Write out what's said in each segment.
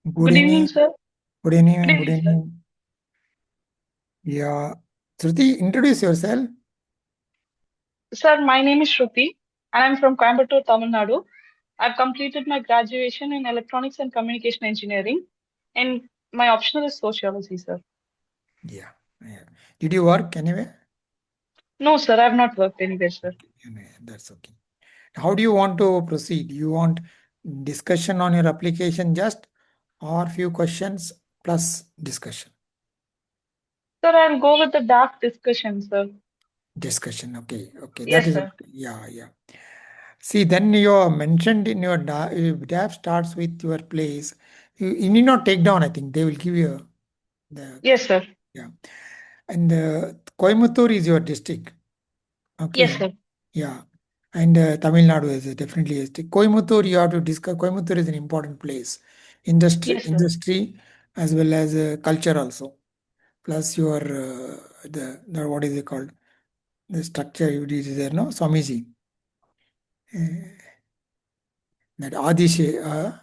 Good Good evening, evening. sir. Good Good evening. Good evening, sir. evening. Yeah. Shruti, introduce yourself. Sir, my name is Shruti, and I'm from Coimbatore, Tamil Nadu. I've completed my graduation in Electronics and Communication Engineering, and my optional is Sociology, sir. Yeah. Yeah. Did you work anywhere? No, sir, I've not worked anywhere, sir. Yeah, that's okay. How do you want to proceed? You want discussion on your application just or few questions plus discussion? Sir, I'll go with the dark discussion, sir. Discussion. Okay. Okay. That Yes, is sir. okay. Yeah. Yeah. See, then you are mentioned in your DAP starts with your place. You need not take down, I think. They will give you the, Yes, sir. yeah. And Coimbatore is your district. Yes, Okay. sir. Yeah. And Tamil Nadu is definitely a state. Coimbatore, you have to discuss. Coimbatore is an important place. Yes, sir. Industry as well as culture also. Plus your, the what is it called? The structure you did there, no? Swamiji. Uh, that Adi Shiva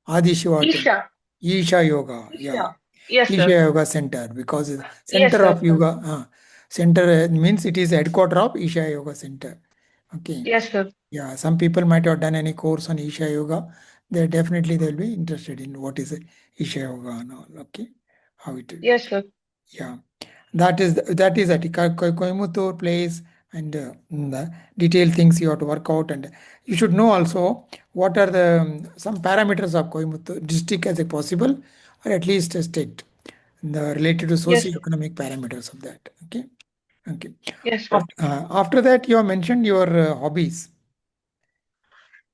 temple. Isha. Isha Yoga. Yeah. Isha. Yes, Isha sir. Yoga Center, because it's Yes, center of sir. yoga. Center means it is headquarter of Isha Yoga Center. Okay. Yes, sir. Yeah, some people might have done any course on Isha Yoga. They definitely they'll be interested in what is Isha Yoga and all. Okay, how it is. Yes, sir. Yeah, that is at Coimbatore place, and the detailed things you have to work out, and you should know also what are the some parameters of Coimbatore district as a possible, or at least a state, the related to Yes, sir. socio-economic parameters of that. Okay, okay. Yes, sir. After that, you have mentioned your hobbies.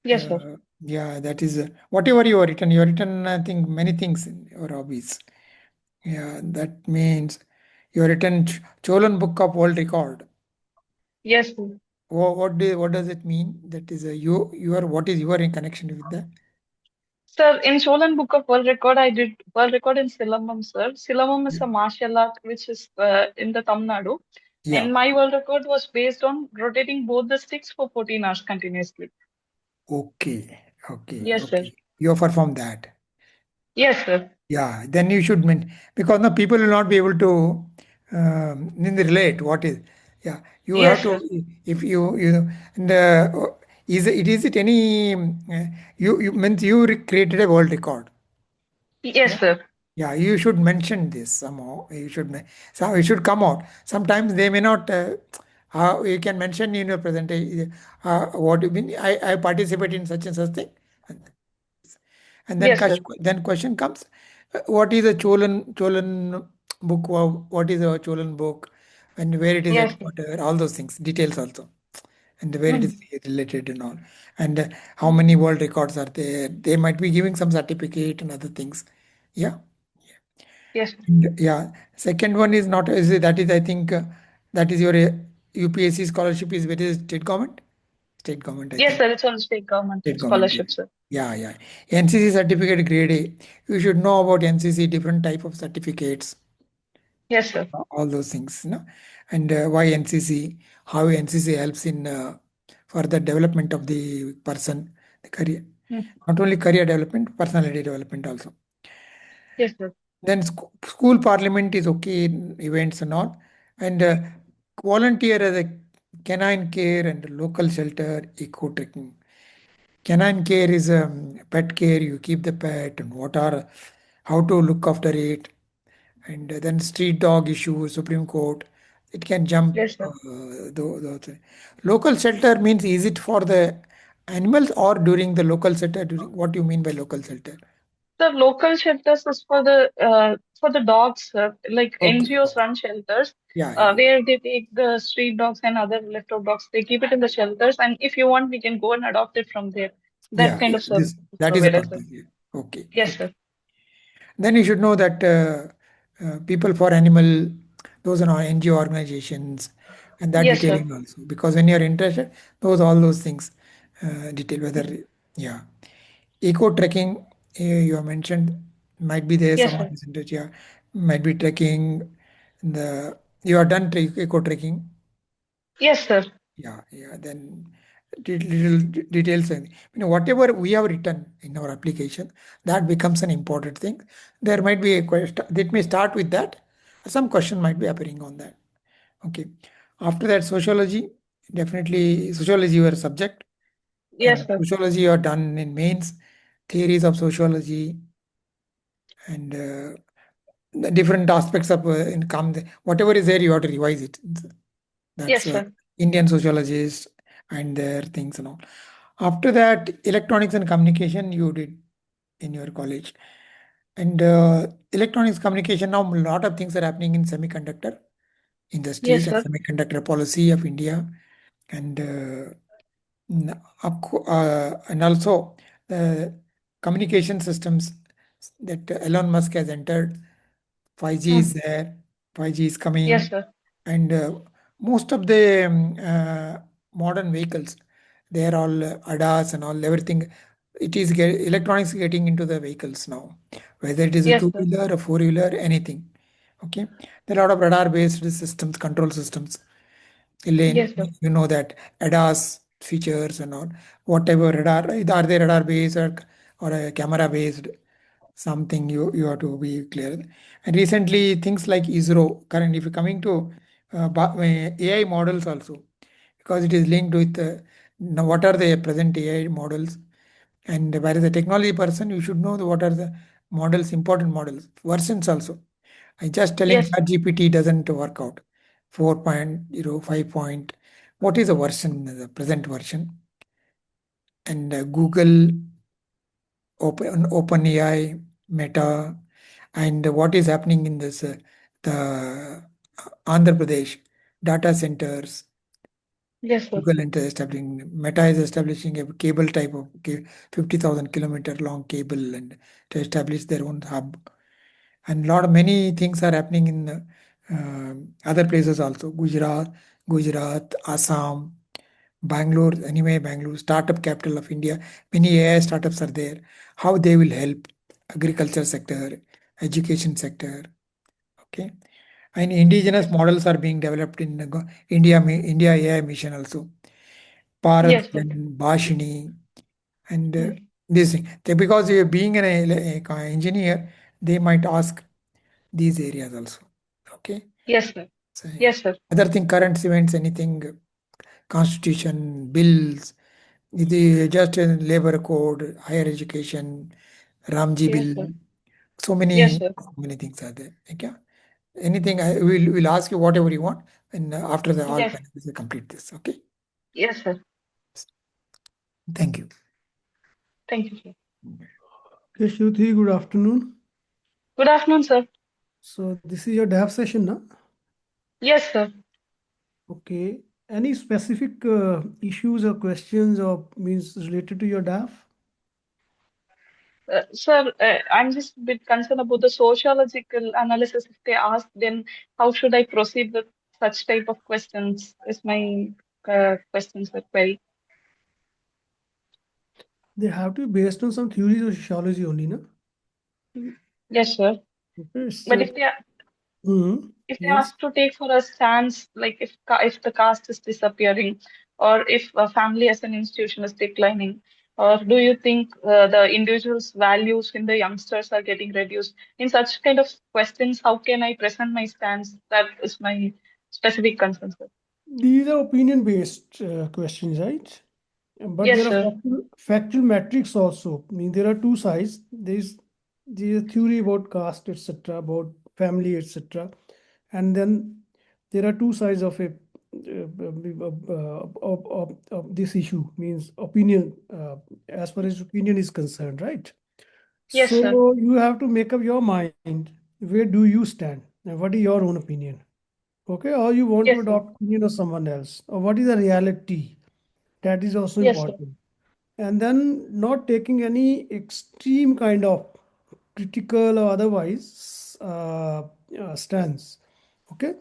Yes, sir. Yeah, that is whatever you have written. You have written, I think, many things in your hobbies. Yeah, that means you have written Cholan Book of World Record. Yes, sir. What does it mean? That is you are what is your in connection with that? Sir, in Cholan Book of World Record, I did world record in Silamam, sir. Silamam is Yeah. a martial art which is in the Tamil Nadu. Yeah. And my world record was based on rotating both the sticks for 14 hours continuously. Okay. Okay. Yes, sir. Okay. You have performed that. Yes, sir. Yeah, then you should mean, because now people will not be able to relate what is. Yeah, you have Yes, to, sir. if you know, and is it any you means you created a world record. Yes, Yeah, sir. yeah, you should mention this somehow. So it should come out. Sometimes they may not. You can mention in your presentation what you mean. I participate in such and such thing. And then Yes, sir. question comes, what is a Cholan book? What is a Cholan book? And where it is Yes, sir. headquartered? All those things, details also, and where it Hmm. is related and all, and how many world records are there? They might be giving some certificate and other things. Yeah, Yes, sir. and yeah. Second one is not that is I think that is your UPSC scholarship is where is state government? State government, I Yes, think. sir. It's on state government State government, yeah. scholarship, sir. Yeah, yeah. NCC certificate grade A. You should know about NCC, different type of certificates, Yes, sir. all those things, and why NCC, how NCC helps in for the development of the person, the career, Hmm. not only career development, personality development also. Yes, sir. Then school parliament is okay in events and all, and volunteer as a canine care and local shelter, eco trekking. Canine care is pet care. You keep the pet and what are how to look after it, and then street dog issue, Supreme Court. It can jump. Yes, sir. Local shelter means is it for the animals or during the local shelter? During what do you mean by local shelter? The local shelters is for the dogs, like Okay, NGOs okay. run shelters Yeah, yeah, where they take the street dogs and other leftover dogs. They keep it in the shelters, and if you want, we can go and adopt it from there. That yeah, kind yeah. of service This is that is a provided, sir. purpose. Yeah. Okay, Yes, okay. sir. Then you should know that people for animal, those are NGO organizations, and that Yes, sir. detailing also. Because when you are interested, all those things detail whether, yeah, eco trekking you have mentioned might be there. Yes, Someone sir. is interested. Yeah, might be trekking. You are done eco trekking. Yes, sir. Yeah, yeah. Then little details. And whatever we have written in our application, that becomes an important thing. There might be a question that may start with that. Some question might be appearing on that. Okay. After that, sociology, definitely sociology your subject, Yes, and sir. sociology you are done in mains, theories of sociology, and the different aspects of income. Whatever is there, you have to revise it. That's Yes, sir. Indian sociologists and their things and all. After that, electronics and communication you did in your college. And electronics communication, now a lot of things are happening in semiconductor industries Yes, and sir. semiconductor policy of India. And and also the communication systems that Elon Musk has entered. 5G is Hmm. there, 5G is Yes, coming, sir. and most of the modern vehicles, they are all ADAS and all everything. Electronics getting into the vehicles now, whether it is a Yes, sir. two-wheeler, a four-wheeler, anything. Okay, there are a lot of radar-based systems, control systems. Elaine, Yes, sir. you know that ADAS features and all, whatever radar, either are they radar based or a camera based, something you have to be clear. And recently, things like ISRO, currently, if you're coming to AI models also, because it is linked with now what are the present AI models, and where is the technology person, you should know what are the models, important models, versions also. I just telling Yes, sir. ChatGPT doesn't work out. 4.0, 5 point. What is the version, the present version? And Google, OpenAI, Meta, and what is happening in this the Andhra Pradesh data centers. Yes, sir. Google is establishing, Meta is establishing a cable type of 50,000 kilometer long cable and to establish their own hub. And lot of many things are happening in other places also. Gujarat, Assam, Bangalore. Anyway, Bangalore, startup capital of India. Many AI startups are there. How they will help agriculture sector, education sector. Okay, and indigenous Yes, sir. models are being developed in India AI mission also. Bharat, Yes, sir. Bhashini, and Hmm. this thing. Because being an engineer, they might ask these areas also. Okay. Yes, sir. So, Yes, sir. other thing, current events, anything, constitution, bills, the just labor code, higher education, Ramji Yes, sir. bill. So Yes, many, sir. so many things are there. Okay. Anything, I will ask you whatever you want, and after the all Yes. panelists will complete this. Okay. Yes, sir. Thank you. Thank you, sir. Okay, Shruti, good afternoon. Good afternoon, sir. So this is your DAF session, na? Yes, sir. Okay. Any specific issues or questions or means related to your DAF? Sir, I'm just a bit concerned about the sociological analysis. If they ask, then how should I proceed with such type of questions? Is my question, sir, query. They have to be based on some theories of sociology only, na? Yes, sir. Okay. But So, if they yes. ask to take for a stance, like if the caste is disappearing, or if a family as an institution is declining, or do you think the individual's values in the youngsters are getting reduced? In such kind of questions, how can I present my stance? That is my specific concern, sir. These are opinion-based questions, right? But Yes, there are sir. factual metrics also. I mean, there are two sides. There is a theory about caste, etc., about family, etc., and then there are two sides of this issue. Means opinion, as far as opinion is concerned, right? Yes, sir. So you have to make up your mind. Where do you stand, and what is your own opinion? Okay, or you want to Yes, sir. adopt opinion of someone else, or what is the reality? That is also Yes, sir. important. And then not taking any extreme kind of critical or otherwise stance. Okay,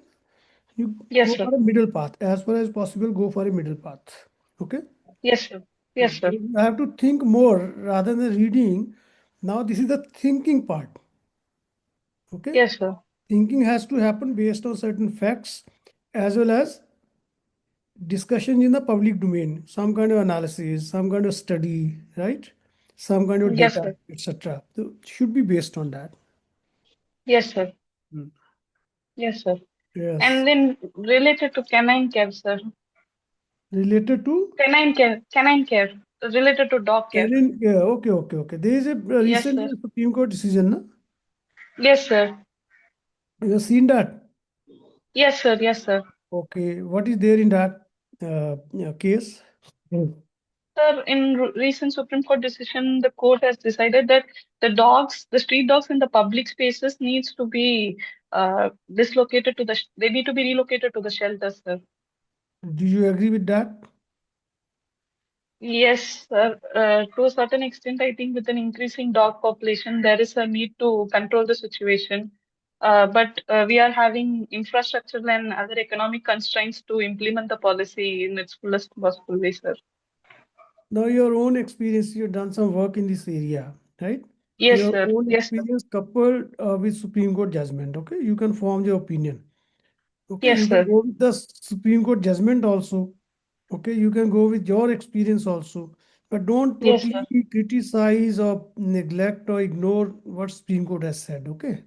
you Yes, go sir. for a middle path as far as possible. Go for a middle path. Okay, Yes, sir. Yes, sir. you have to think more rather than reading. Now this is the thinking part. Okay, Yes, sir. thinking has to happen based on certain facts as well as discussion in the public domain, some kind of analysis, some kind of study, right? Some kind of Yes, data, sir. etc. So should be based on that. Yes, sir. Mm. Yes, sir. Yes. And then related to canine care, sir. Related to Canine care, related to dog care. Karen, yeah, okay. There is a Yes, recent sir. Supreme Court decision, na? Yes, sir. You have seen that? Yes, sir. Yes, sir. Okay, what is there in that case? Mm. Sir, in recent Supreme Court decision, the court has decided that the street dogs in the public spaces needs to be dislocated to they need to be relocated to the shelters, sir. Do you agree with that? Yes, sir. To a certain extent, I think with an increasing dog population, there is a need to control the situation. But we are having infrastructural and other economic constraints to implement the policy in its fullest possible way, sir. Now, your own experience, you've done some work in this area, right? Yes, Your sir. own Yes, sir. experience coupled with Supreme Court judgment, okay? You can form your opinion. Okay, Yes, you can sir. go with the Supreme Court judgment also. Okay, you can go with your experience also. But don't Yes, totally sir. criticize or neglect or ignore what Supreme Court has said, okay?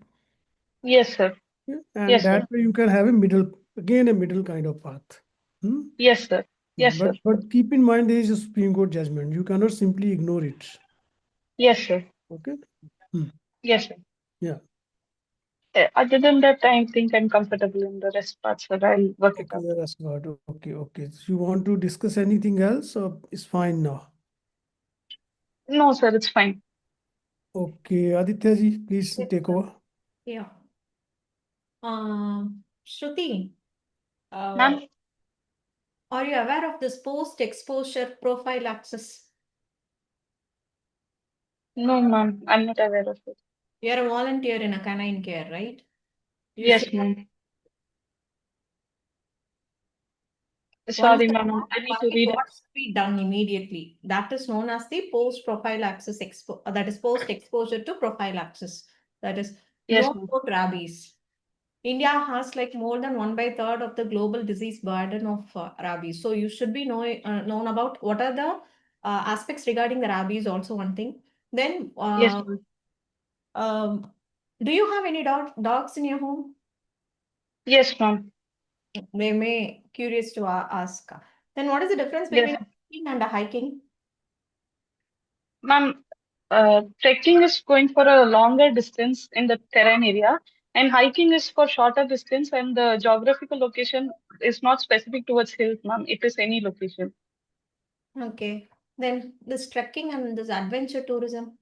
Yes, sir. Yeah, and Yes, that sir. way you can have a middle kind of path. Hmm? Yes, sir. Yeah, Yes, sir. but keep in mind there is a Supreme Court judgment. You cannot simply ignore it. Yes, sir. Okay? Hmm. Yes, sir. Yeah. Other than that, I think I'm comfortable in the rest parts, sir. I'll work it Okay, out. that's good. Okay. So you want to discuss anything else or it's fine now? No, sir, it's fine. Okay, Aditya ji, please take over. Yeah. Shruti, Ma'am? are you aware of this post-exposure prophylaxis? No, ma'am. I'm not aware of it. You're a volunteer in a canine care, right? You Yes, should. ma'am. What is Sorry, the ma'am. I need to read it. what should be done immediately? That is known as the post-prophylaxis that is post-exposure to prophylaxis. That is Yes, known ma'am. about rabies. India has like more than 1/3 of the global disease burden of rabies. So you should be known about what are the aspects regarding the rabies. Also one thing. Then, Yes, ma'am. do you have any dogs in your home? Yes, ma'am. They may curious to ask. Then what is the difference Yes, between trekking and a hiking? ma'am. Trekking is going for a longer distance in the terrain area, and hiking is for shorter distance, and the geographical location is not specific towards hills, ma'am. It is any location. Okay. Then this trekking and this adventure tourism.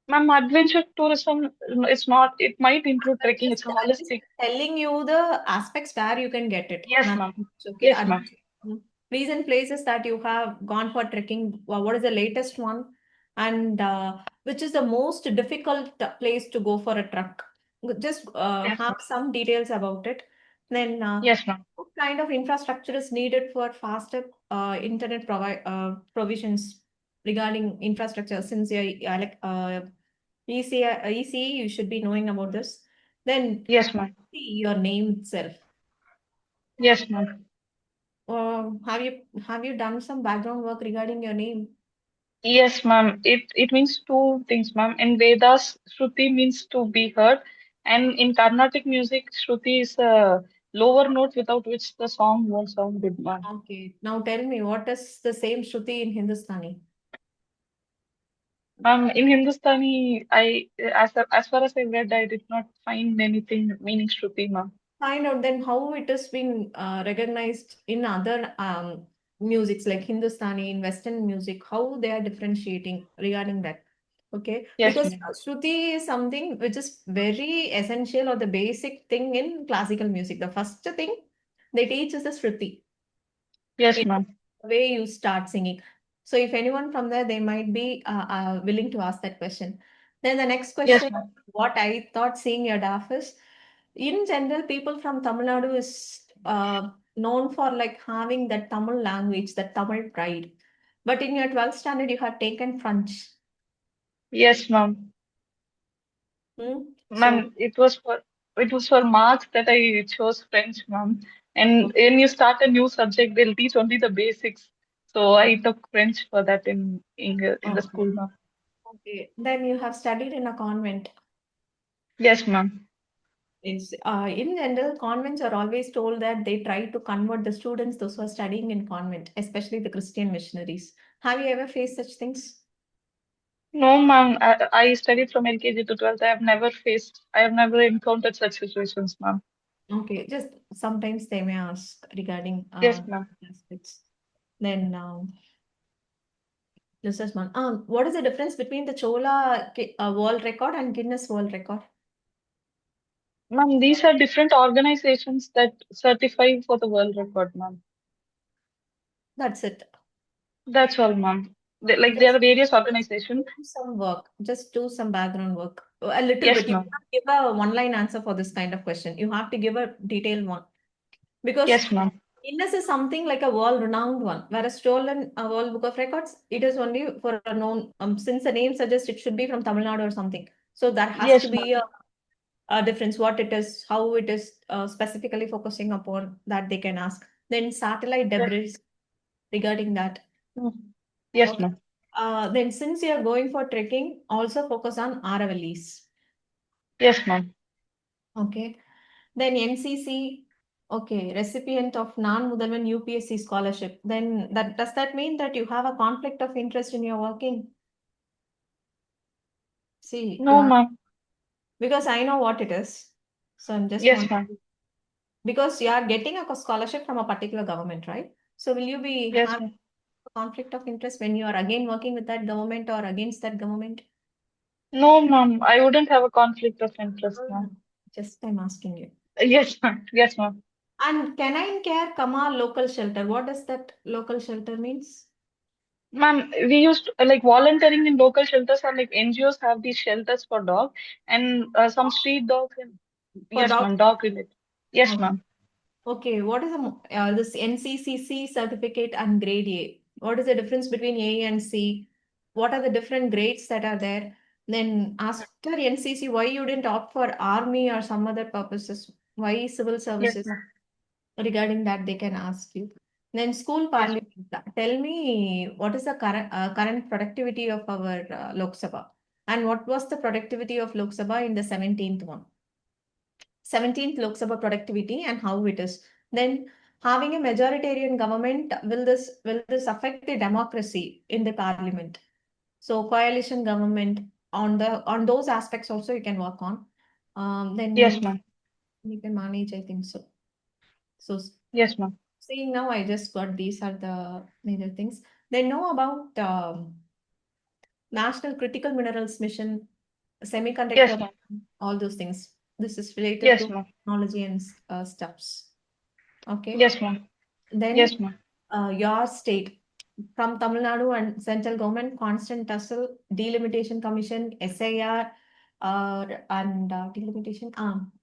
Ma'am, adventure tourism is not, it might include trekking. It's a I'm just holistic. telling you the aspects where you can get it. Yes, Nothing ma'am. else, okay. Yes, ma'am. Recent places that you have gone for trekking. What is the latest one? And which is the most difficult place to go for a trek? Just Yes, ma'am. have some details about it. Then Yes, ma'am. what kind of infrastructure is needed for faster internet provisions regarding infrastructure? Since you're like ECE, you should be knowing about this. Then Yes, ma'am. your name itself. Yes, ma'am. Have you done some background work regarding your name? Yes, ma'am. It means two things, ma'am. In Vedas, Shruti means to be heard, and in Carnatic music, Shruti is a lower note without which the song won't sound good, ma'am. Okay. Now tell me, what is the same Shruti in Hindustani? Ma'am, in Hindustani, as far as I read, I did not find anything meaning Shruti, ma'am. Find out then how it has been recognized in other musics like Hindustani, in Western music, how they are differentiating regarding that. Okay, Yes, because ma'am. Shruti is something which is very essential or the basic thing in classical music. The first thing they teach is the Shruti. Yes, ma'am. The way you start singing. So if anyone from there, they might be willing to ask that question. Then the next Yes, question, ma'am. what I thought seeing your DAF is, in general, people from Tamil Nadu is known for like having that Tamil language, that Tamil pride. But in your 12th standard, you have taken French. Yes, ma'am. Hmm? So Ma'am, it was for marks that I chose French, ma'am. And when you start a new subject, they'll teach only the basics. So I took French for that in the Okay. school, ma'am. Okay. Then you have studied in a convent. Yes, ma'am. Is in general, convents are always told that they try to convert the students, those who are studying in convent, especially the Christian missionaries. Have you ever faced such things? No, ma'am. I studied from LKG to 12th. I have never encountered such situations, ma'am. Okay, just sometimes they may ask regarding Yes, ma'am. aspects. Then this is one. What is the difference between the World Record and Guinness World Record? Ma'am, these are different organizations that certify for the world record, ma'am. That's it. That's all, ma'am. There Just are various organizations. do some work. Just do some background work. A little Yes, bit. You ma'am. can't give a one-line answer for this kind of question. You have to give a detailed one. Because Yes, ma'am. Guinness is something like a world-renowned one, whereas Stolen World Book of Records, it is only for a known, since the name suggests it should be from Tamil Nadu or something. So there has to Yes, be ma'am. a difference, what it is, how it is specifically focusing upon that they can ask. Then satellite Yes, debris regarding that. ma'am. Yes, Okay. ma'am. Then since you are going for trekking, also focus on Aravallis. Yes, ma'am. Okay. Then NCC, okay, recipient of non-Mudalvan UPSC scholarship. Then does that mean that you have a conflict of interest in your working? See, you No, have, ma'am. because I know what it is. So I'm just Yes, ma'am. because you are getting a scholarship from a particular government, right? So will you be Yes, having ma'am. a conflict of interest when you are again working with that government or against that government? No, ma'am. I wouldn't have a conflict of interest, ma'am. Just I'm asking you. Yes, ma'am. Yes, ma'am. And canine care, local shelter. What does that local shelter means? Ma'am, we used volunteering in local shelters, or like NGOs have these shelters for dogs and some street dogs. And For yes, dogs? ma'am. Dog related. Yes, Okay. ma'am. Okay, what is this NCCC certificate and grade A? What is the difference between A and C? What are the different grades that are there? Then after NCC, why you didn't opt for army or some other purposes? Why civil Yes, services? ma'am. Regarding that, they can ask you. Then school Yes, parliament. Tell me what is the current productivity of our Lok Sabha, and what was the productivity of Lok Sabha in the 17th one? 17th Lok Sabha productivity and how it is. Then having a majoritarian government, will this affect the democracy in the parliament? So coalition government, on those aspects also you can work on. yes, Then ma'am. you can manage, I think so. So Yes, ma'am. seeing now, I just got these are the major things. They know about National Critical Minerals Mission, Yes, semiconductor, ma'am. all those things. This is related Yes, to ma'am. technology and stuffs. Okay. Yes, ma'am. Yes, Then ma'am. your state from Tamil Nadu and central government, constant tussle, delimitation commission, SIR, and delimitation,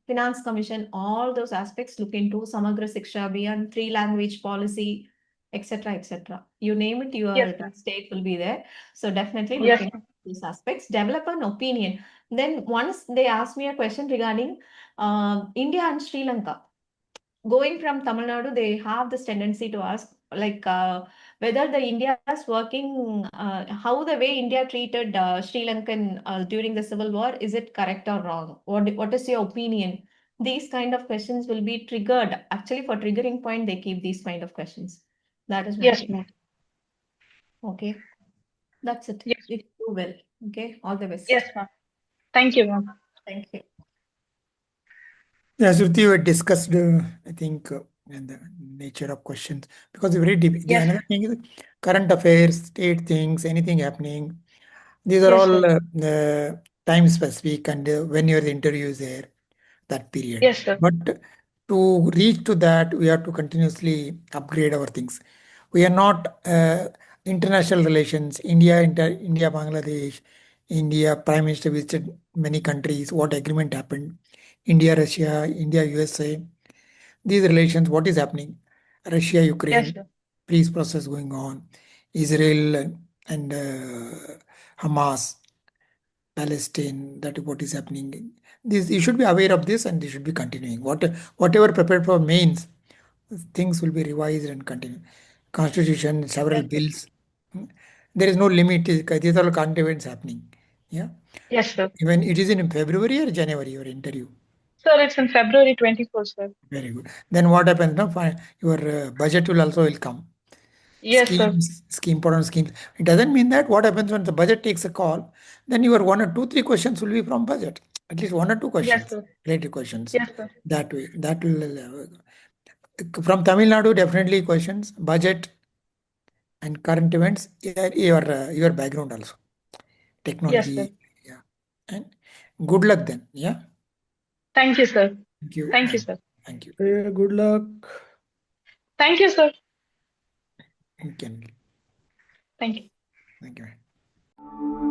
finance commission, all those aspects look into Samagra Siksha Abhiyan, three language policy, etc., etc. You name it, Yes, your ma'am. state will be there. So definitely look Yes, into ma'am. these aspects, develop an opinion. Then once they ask me a question regarding India and Sri Lanka, going from Tamil Nadu, they have this tendency to ask whether the India is working, how the way India treated Sri Lankan during the civil war, is it correct or wrong? What is your opinion? These kind of questions will be triggered. Actually, for triggering point, they keep these kind of questions. That is one Yes, thing. ma'am. Okay, that's it. Yes. If you do well. Okay, all the Yes, best. ma'am. Thank you, ma'am. Thank you. Yeah, Sruthiii, we discussed, I think, and the nature of questions because very deep. Yes. Another thing is current affairs, state things, anything happening. These are Yes, all sir. time specific, and when your interview is there, that period. Yes, sir. But to reach to that, we have to continuously upgrade our things. We are not international relations. India, Bangladesh, India Prime Minister visited many countries. What agreement happened? India, Russia, India, USA. These relations. What is happening? Russia, Yes, Ukraine, sir. peace process going on. Israel and Hamas. Palestine, that what is happening. This you should be aware of this, and you should be continuing. Whatever prepared for mains, things will be revised and continue. Constitution, several Yes, sir. bills. There is no limit. These are all current events happening. Yeah. Yes, sir. Even it is in February or January, your interview. Sir, it's in February 24, sir. Very good. Then what happens now? Your budget will also come. Yes, sir. Important schemes. It doesn't mean that what happens when the budget takes a call, then your 1 or 2, 3 questions will be from budget. At least 1 or 2 Yes, questions, sir. related questions. Yes, sir. That way, that will from Tamil Nadu, definitely questions, budget and current events, your background also, Yes, technology. sir. Yeah. And good luck then. Yeah. Thank you, sir. Thank you. Thank you, sir. Thank you. Yeah, good luck. Thank you, sir. You can. Thank you. Thank you.